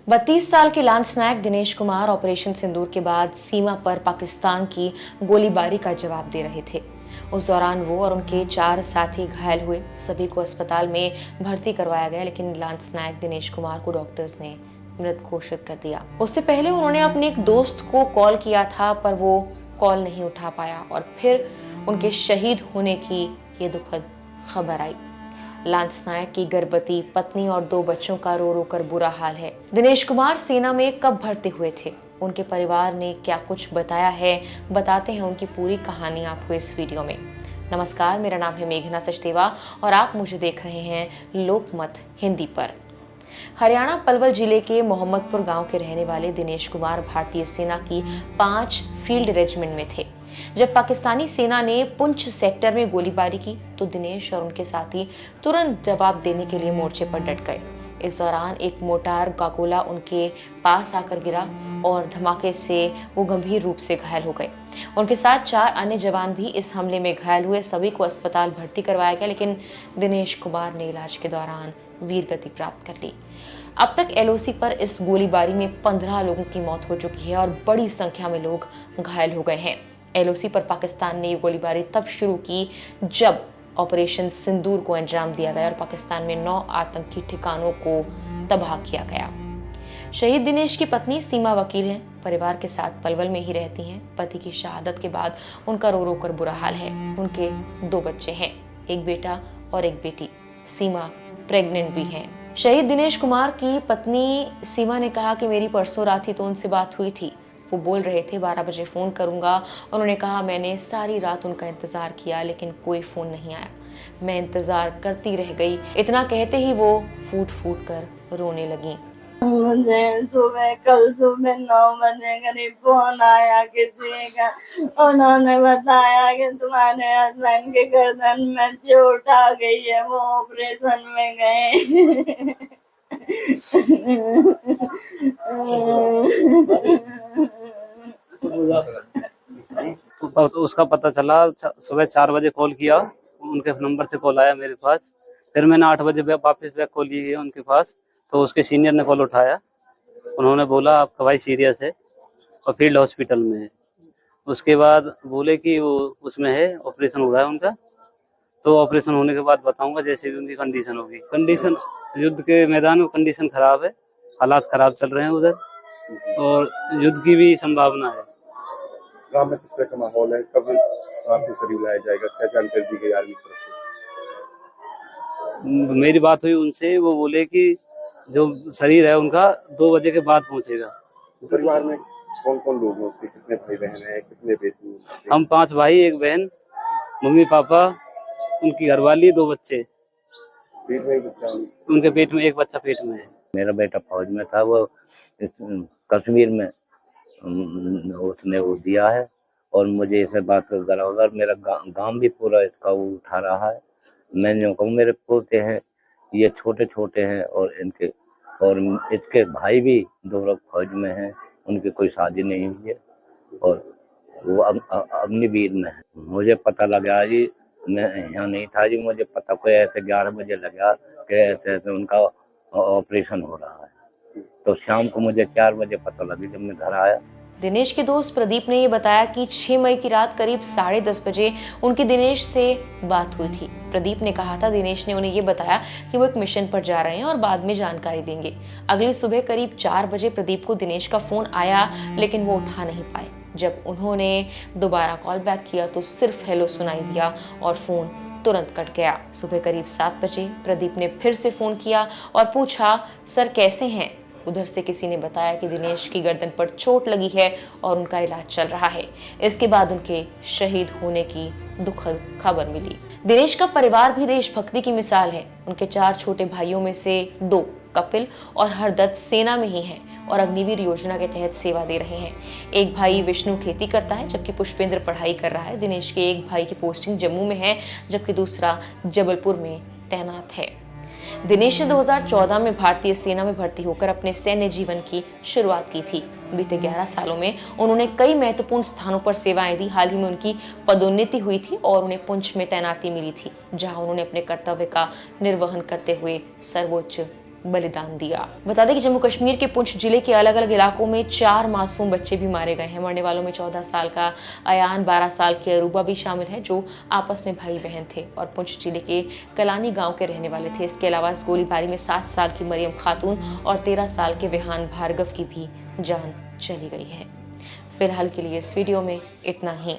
32 साल के लांस नायक दिनेश कुमार ऑपरेशन सिंदूर के बाद सीमा पर पाकिस्तान की गोलीबारी का जवाब दे रहे थे। उस दौरान वो और उनके 4 साथी घायल हुए। सभी को अस्पताल में भर्ती करवाया गया, लेकिन लांस नायक दिनेश कुमार को डॉक्टर्स ने मृत घोषित कर दिया। उससे पहले उन्होंने अपने एक दोस्त को कॉल किया था, पर वो कॉल नहीं उठा पाया और फिर उनके शहीद होने की ये दुखद खबर आई। लांस नायक की गर्भवती पत्नी और 2 बच्चों का रो रो कर बुरा हाल है। दिनेश कुमार सेना में कब भर्ती हुए थे, उनके परिवार ने क्या कुछ बताया है, बताते हैं उनकी पूरी कहानी आपको इस वीडियो में। नमस्कार, मेरा नाम है मेघना सचदेवा और आप मुझे देख रहे हैं लोकमत हिंदी पर। हरियाणा पलवल जिले के मोहम्मदपुर गांव के रहने वाले दिनेश कुमार भारतीय सेना की 5 फील्ड रेजिमेंट में थे। जब पाकिस्तानी सेना ने पुंछ सेक्टर में गोलीबारी की तो दिनेश और उनके साथी तुरंत जवाब देने के लिए मोर्चे पर डट गए। इस दौरान एक मोटार का गोला उनके पास आकर गिरा और धमाके से वो गंभीर रूप से घायल हो गए। उनके साथ 4 अन्य जवान भी इस हमले में घायल हुए। सभी को अस्पताल भर्ती करवाया गया, लेकिन दिनेश कुमार ने इलाज के दौरान वीर गति प्राप्त कर ली। अब तक एलओसी पर इस गोलीबारी में 15 लोगों की मौत हो चुकी है और बड़ी संख्या में लोग घायल हो गए हैं। एलओसी पर पाकिस्तान ने ये गोलीबारी तब शुरू की जब ऑपरेशन सिंदूर को अंजाम दिया गया और पाकिस्तान में 9 आतंकी ठिकानों को तबाह किया गया। शहीद दिनेश की पत्नी सीमा वकील हैं, परिवार के साथ पलवल में ही रहती हैं। पति की शहादत के बाद उनका रो रो कर बुरा हाल है। उनके 2 बच्चे हैं, एक बेटा और एक बेटी। सीमा प्रेग्नेंट भी हैं। शहीद दिनेश कुमार की पत्नी सीमा ने कहा कि मेरी परसों रात ही तो उनसे बात हुई थी। वो बोल रहे थे 12 बजे फोन करूंगा। उन्होंने कहा मैंने सारी रात उनका इंतजार किया, लेकिन कोई फोन नहीं आया। मैं इंतजार करती रह गई। इतना कहते ही वो फूट फूट कर रोने लगी। मुझे कल सुबह 9 बजे करीब फोन आया किसी का। उन्होंने बताया कि तुम्हारे हस्बैंड के गर्दन में चोट आ गई है, वो ऑपरेशन में गए। तो उसका पता चला सुबह 4 बजे कॉल किया, उनके नंबर से कॉल आया मेरे पास। फिर मैंने 8 बजे वापस बैक कॉल की उनके पास, तो उसके सीनियर ने कॉल उठाया। उन्होंने बोला आपका भाई सीरियस है और फील्ड हॉस्पिटल में है। उसके बाद बोले कि वो उसमें है, ऑपरेशन हो रहा है उनका, तो ऑपरेशन होने के बाद बताऊंगा जैसे भी उनकी कंडीशन होगी। कंडीशन युद्ध के मैदान में कंडीशन खराब है, हालात खराब चल रहे हैं उधर और युद्ध की भी संभावना है। गांव में किस तरह का माहौल है, कब आपको करीब लाया जाएगा, क्या जानकारी दी गई आर्मी तरफ से? मेरी बात हुई उनसे, वो बोले कि जो शरीर है उनका 2 बजे के बाद पहुंचेगा। परिवार में कौन कौन लोग हैं उसके, कितने भाई बहन हैं, कितने बेटी? हम 5 भाई, 1 बहन, मम्मी पापा, उनकी घरवाली, 2 बच्चे। पेट में बच्चा? उनके पेट में 1 बच्चा पेट में है। मेरा बेटा फौज में था, वो कश्मीर में उसने वो दिया है और मुझे इसे बात करा होगा। मेरा गांव भी पूरा इसका वो उठा रहा है। मैं जो कहूँ, मेरे पोते हैं, ये छोटे छोटे हैं और इसके भाई भी 2 लोग फौज में हैं, उनकी कोई शादी नहीं हुई है और वो अग्निवीर में है। मुझे पता लगा जी, मैं यहाँ नहीं था जी, मुझे पता कोई ऐसे 11 बजे लगा कि ऐसे ऐसे उनका ऑपरेशन हो रहा है। तो शाम को मुझे 4 बजे पता लगी जब मैं घर आया। दिनेश के दोस्त प्रदीप ने ये बताया कि 6 मई की रात करीब 10:30 बजे उनकी दिनेश से बात हुई थी। प्रदीप ने कहा था दिनेश ने उन्हें ये बताया कि वो एक मिशन पर जा रहे हैं और बाद में जानकारी देंगे। अगली सुबह करीब 4 बजे प्रदीप को दिनेश का फोन आया, लेकिन वो उठा नहीं पाए। जब उन्होंने दोबारा कॉल बैक किया तो सिर्फ हेलो सुनाई दिया और फोन तुरंत कट गया। सुबह करीब 7 बजे प्रदीप ने फिर से फोन किया और पूछा सर कैसे हैं। उधर से किसी ने बताया कि दिनेश की गर्दन पर चोट लगी है और उनका इलाज चल रहा है। इसके बाद उनके शहीद होने की दुखद खबर मिली। दिनेश का परिवार भी देशभक्ति की मिसाल है। उनके 4 छोटे भाइयों में से 2 कपिल और हरदत्त सेना में ही हैं और अग्निवीर योजना के तहत सेवा दे रहे हैं। एक भाई विष्णु खेती करता है, जबकि पुष्पेंद्र पढ़ाई कर रहा है। दिनेश के एक भाई की पोस्टिंग जम्मू में है, जबकि दूसरा जबलपुर में तैनात है। दिनेश ने 2014 में भारतीय सेना में भर्ती होकर अपने सैन्य जीवन की शुरुआत की थी। बीते 11 सालों में उन्होंने कई महत्वपूर्ण स्थानों पर सेवाएं दी। हाल ही में उनकी पदोन्नति हुई थी और उन्हें पुंछ में तैनाती मिली थी, जहां उन्होंने अपने कर्तव्य का निर्वहन करते हुए सर्वोच्च बलिदान दिया। बता दें कि जम्मू कश्मीर के पुंछ जिले के अलग अलग इलाकों में 4 मासूम बच्चे भी मारे गए हैं। मरने वालों में 14 साल का अयान, 12 साल की अरूबा भी शामिल है, जो आपस में भाई बहन थे और पुंछ जिले के कलानी गांव के रहने वाले थे। इसके अलावा इस गोलीबारी में 7 साल की मरियम खातून और 13 साल के विहान भार्गव की भी जान चली गई है। फिलहाल के लिए इस वीडियो में इतना ही।